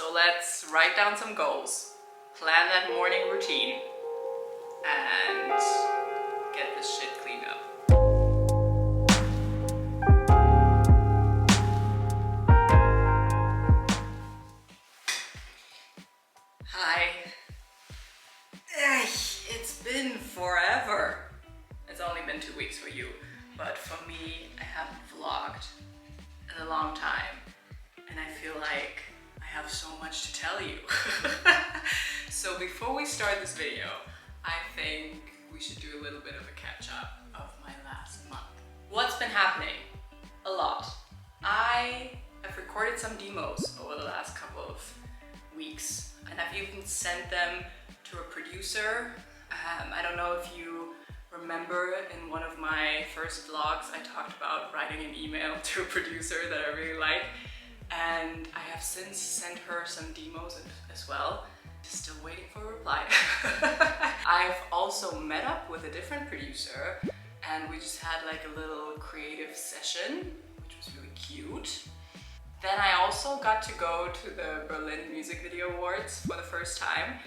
So let's write down some goals, plan that morning routine, and get this shit cleaned up. Hi. It's been forever. It's only been 2 weeks for you, but for me, I haven't vlogged in a long time, and I feel like I have so much to tell you. So before we start this video, I think we should do a little bit of a catch-up of my last month. What's been happening? A lot. I have recorded some demos over the last couple of weeks, and I've even sent them to a producer. I don't know if you remember, in one of my first vlogs I talked about writing an email to a producer that I really like, and I have since sent her some demos as well. Just still waiting for a reply. I've also met up with a different producer and we just had like a little creative session, which was really cute. Then I also got to go to the Berlin Music Video Awards for the first time.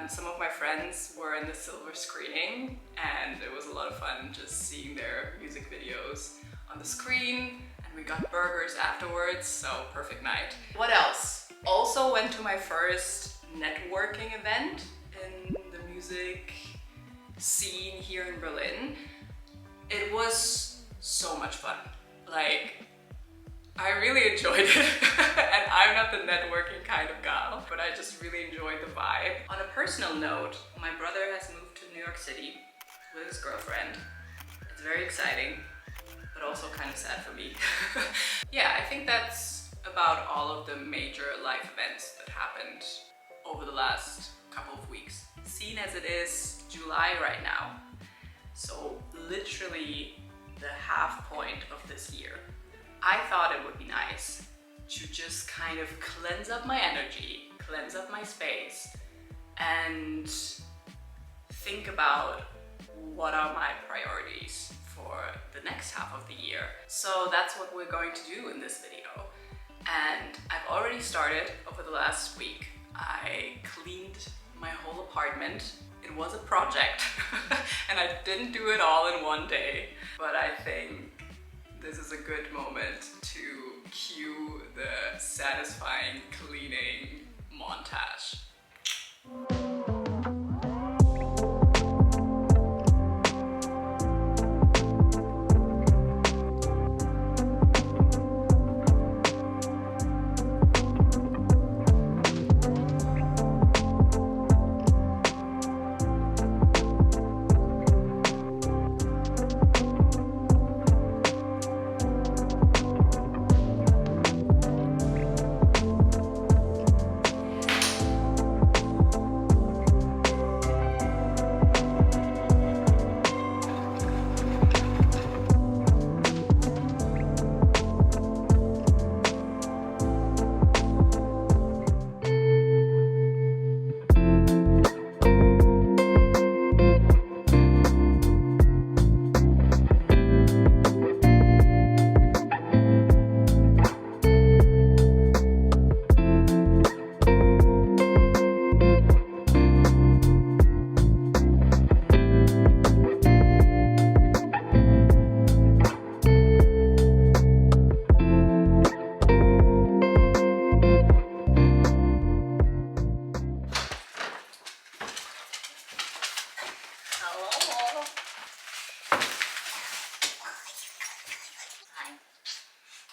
Some of my friends were in the silver screening and it was a lot of fun just seeing their music videos on the screen, and we got burgers afterwards, so perfect night. What else? Also went to my first networking event in the music scene here in Berlin. It was so much fun. Like, I really enjoyed it. And I'm not the networking kind of gal, but I just really enjoyed the vibe. On a personal note, my brother has moved to New York City with his girlfriend. It's very exciting, but also kind of sad for me. Yeah, I think that's about all of the major life events that happened over the last couple of weeks. Seen as it is July right now, so literally the half point of this year. I thought it would be nice to just kind of cleanse up my energy, cleanse up my space, and think about what are my priorities for the next half of the year. So that's what we're going to do in this video. And I've already started over the last week. I cleaned my whole apartment. It was a project and I didn't do it all in one day, but I think this is a good moment to cue the satisfying cleaning montage.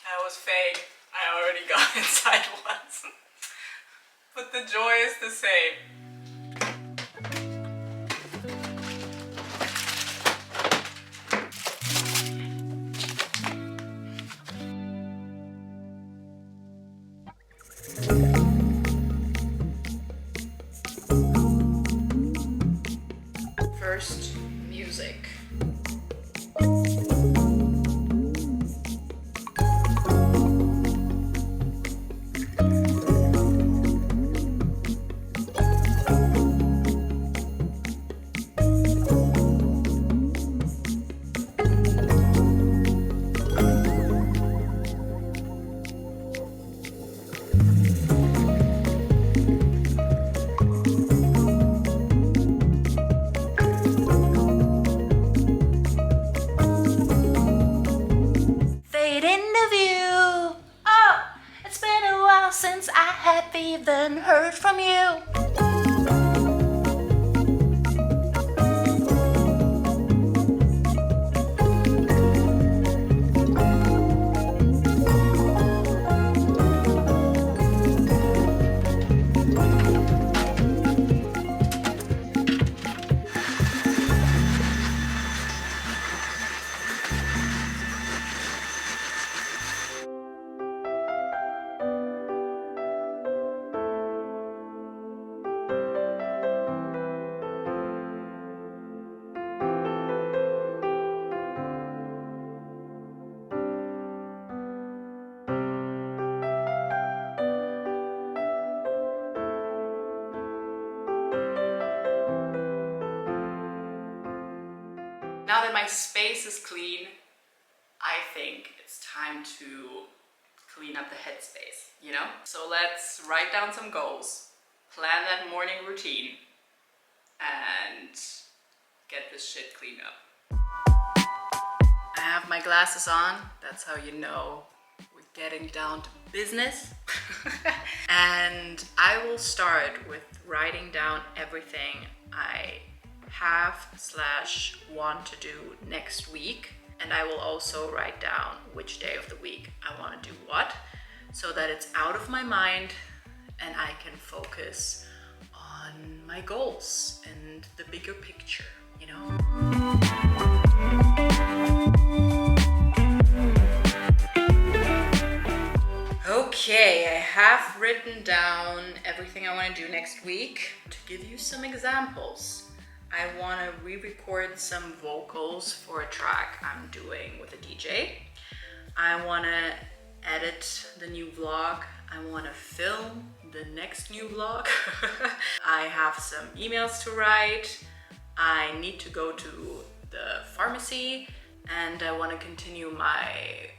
That was fake. I already got inside once. But the joy is the same. First, music. have even heard from you. Now that my space is clean, I think it's time to clean up the headspace, you know? So let's write down some goals, plan that morning routine, and get this shit cleaned up. I have my glasses on, that's how you know we're getting down to business. And I will start with writing down everything I have/want to do next week, and I will also write down which day of the week I want to do what, so that it's out of my mind and I can focus on my goals and the bigger picture, you know? Okay, I have written down everything I want to do next week. To give you some examples, I want to re-record some vocals for a track I'm doing with a DJ. I want to edit the new vlog. I want to film the next new vlog. I have some emails to write. I need to go to the pharmacy, and I want to continue my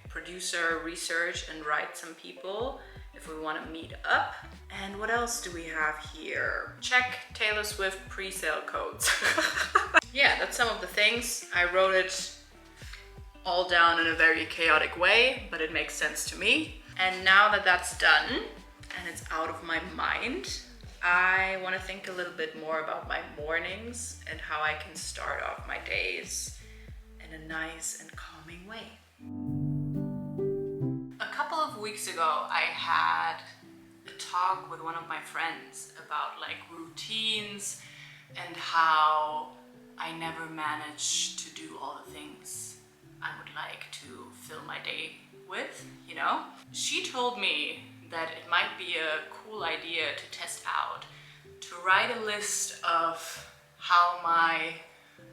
producer research and write some people if we want to meet up. And what else do we have here? Check Taylor Swift pre-sale codes. Yeah, that's some of the things. I wrote it all down in a very chaotic way, but it makes sense to me. And now that that's done and it's out of my mind, I want to think a little bit more about my mornings and how I can start off my days in a nice and calming way. A couple of weeks ago, I had a talk with one of my friends about like routines and how I never manage to do all the things I would like to fill my day with, you know? She told me that it might be a cool idea to test out, to write a list of how my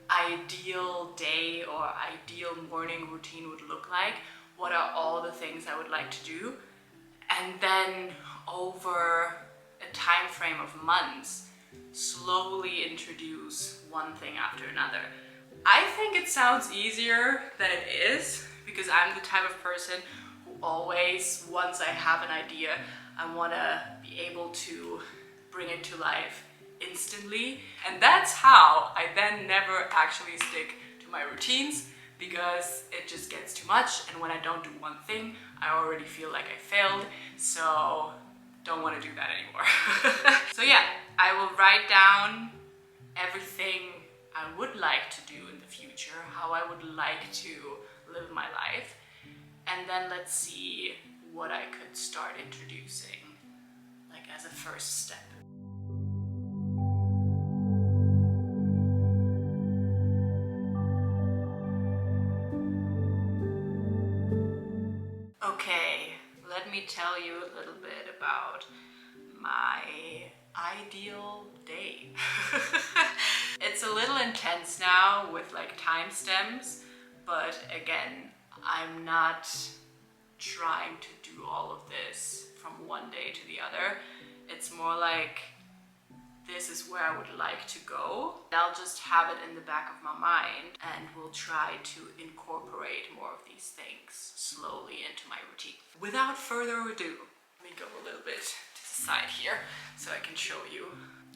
ideal day or ideal morning routine would look like. What are all the things I would like to do? And then over a time frame of months, slowly introduce one thing after another. I think it sounds easier than it is, because I'm the type of person who always, once I have an idea, I want to be able to bring it to life instantly. And that's how I then never actually stick to my routines, because it just gets too much, and when I don't do one thing, I already feel like I failed, so don't want to do that anymore. So yeah, I will write down everything I would like to do in the future, how I would like to live my life, and then let's see what I could start introducing, like as a first step. Okay, let me tell you a little bit about my ideal day. It's a little intense now with like timestamps, but again, I'm not trying to do all of this from one day to the other. It's more like, this is where I would like to go. I'll just have it in the back of my mind, and we'll try to incorporate more of these things slowly into my routine. Without further ado, let me go a little bit to the side here so I can show you.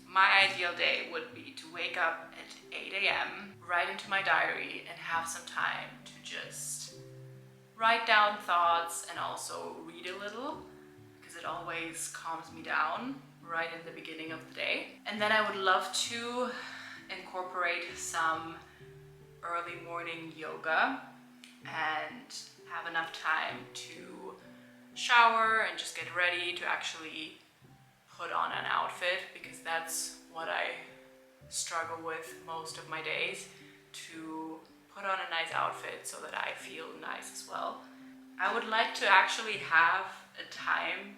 My ideal day would be to wake up at 8 a.m., write into my diary, and have some time to just write down thoughts and also read a little, because because it always calms me down right in the beginning of the day. And then I would love to incorporate some early morning yoga and have enough time to shower and just get ready to actually put on an outfit, because that's what I struggle with most of my days, to put on a nice outfit so that I feel nice as well. I would like to actually have a time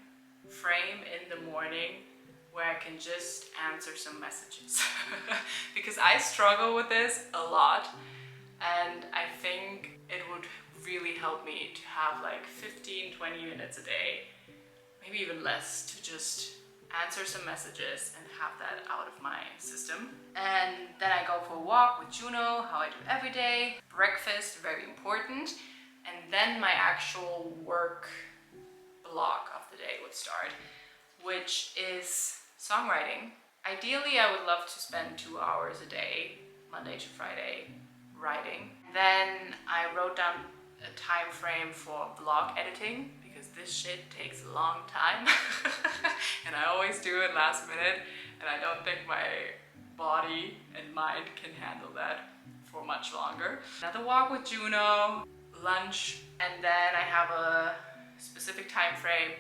frame in the morning where I can just answer some messages because I struggle with this a lot, and I think it would really help me to have like 15-20 minutes a day, maybe even less, to just answer some messages and have that out of my system. And then I go for a walk with Juno, how I do every day. Breakfast, very important. And then my actual work block of the day would start, which is songwriting. Ideally, I would love to spend 2 hours a day, Monday to Friday, writing. Then I wrote down a time frame for blog editing, because this shit takes a long time and I always do it last minute, and I don't think my body and mind can handle that for much longer. Another walk with Juno, lunch, and then I have a specific time frame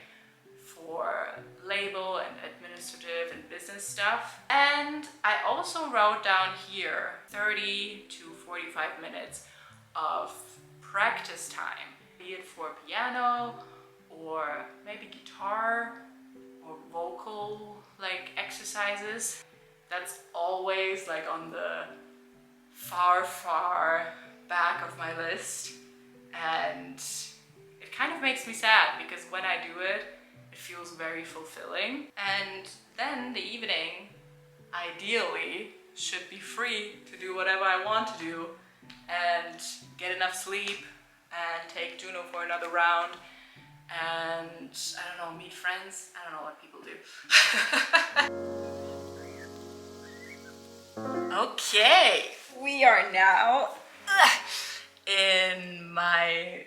for label and administrative and business stuff. And I also wrote down here 30 to 45 minutes of practice time, be it for piano or maybe guitar or vocal like exercises. That's always like on the far back of my list, and it kind of makes me sad because when I do it, it feels very fulfilling. And then the evening ideally should be free to do whatever I want to do and get enough sleep and take Juno for another round and, I don't know, meet friends. I don't know what people do. Okay, we are now in my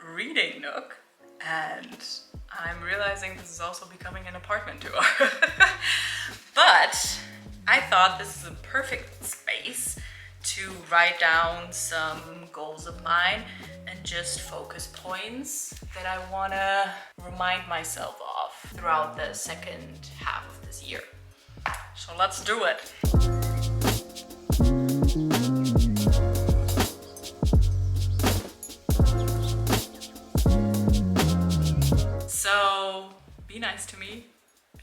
reading nook, and I'm realizing this is also becoming an apartment tour. But I thought this is a perfect space to write down some goals of mine and just focus points that I want to remind myself of throughout the second half of this year. So let's do it. So be nice to me.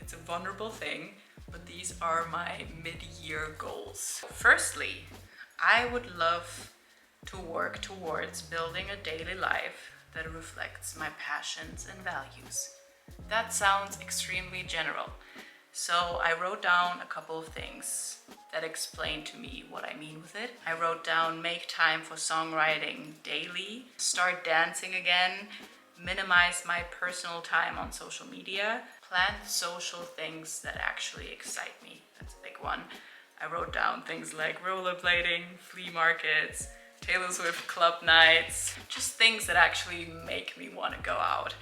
It's a vulnerable thing, but these are my mid-year goals. Firstly, I would love to work towards building a daily life that reflects my passions and values. That sounds extremely general, so I wrote down a couple of things that explain to me what I mean with it. I wrote down make time for songwriting daily, start dancing again, minimize my personal time on social media, plan social things that actually excite me. That's a big one. I wrote down things like rollerblading, flea markets, Taylor Swift club nights, just things that actually make me want to go out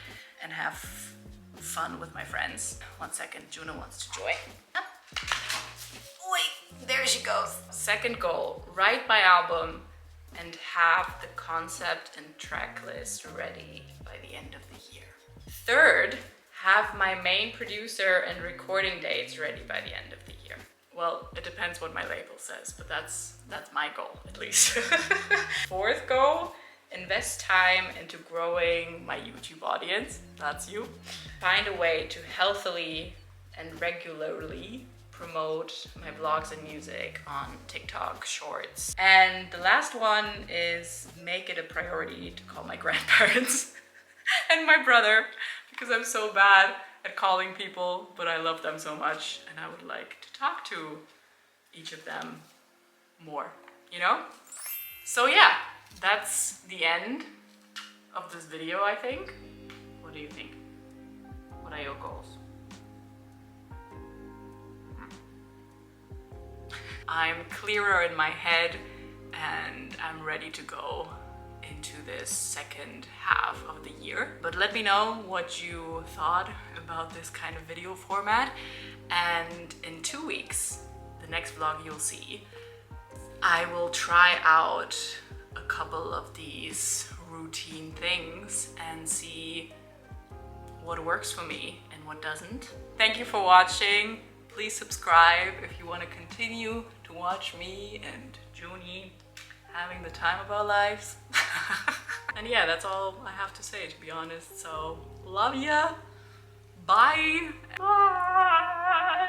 and have fun with my friends. 1 second, Juno wants to join. Wait, there she goes. Second goal, write my album and have the concept and track list ready by the end of the year. Third, have my main producer and recording dates ready by the end of the year. Well, it depends what my label says, but that's my goal, at least. Fourth goal, invest time into growing my YouTube audience. That's you. Find a way to healthily and regularly promote my blogs and music on TikTok Shorts. And the last one is make it a priority to call my grandparents and my brother, because I'm so bad at calling people, but I love them so much and I would like to talk to each of them more, you know? So yeah, that's the end of this video, I think. What do you think? What are your goals? I'm clearer in my head and I'm ready to go into this second half of the year. But let me know what you thought about this kind of video format. And in 2 weeks, the next vlog you'll see, I will try out a couple of these routine things and see what works for me and what doesn't. Thank you for watching. Please subscribe if you want to continue to watch me and Junie having the time of our lives. And yeah, that's all I have to say, to be honest. So, love ya. Bye. Bye.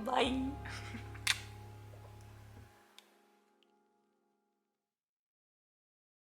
Bye.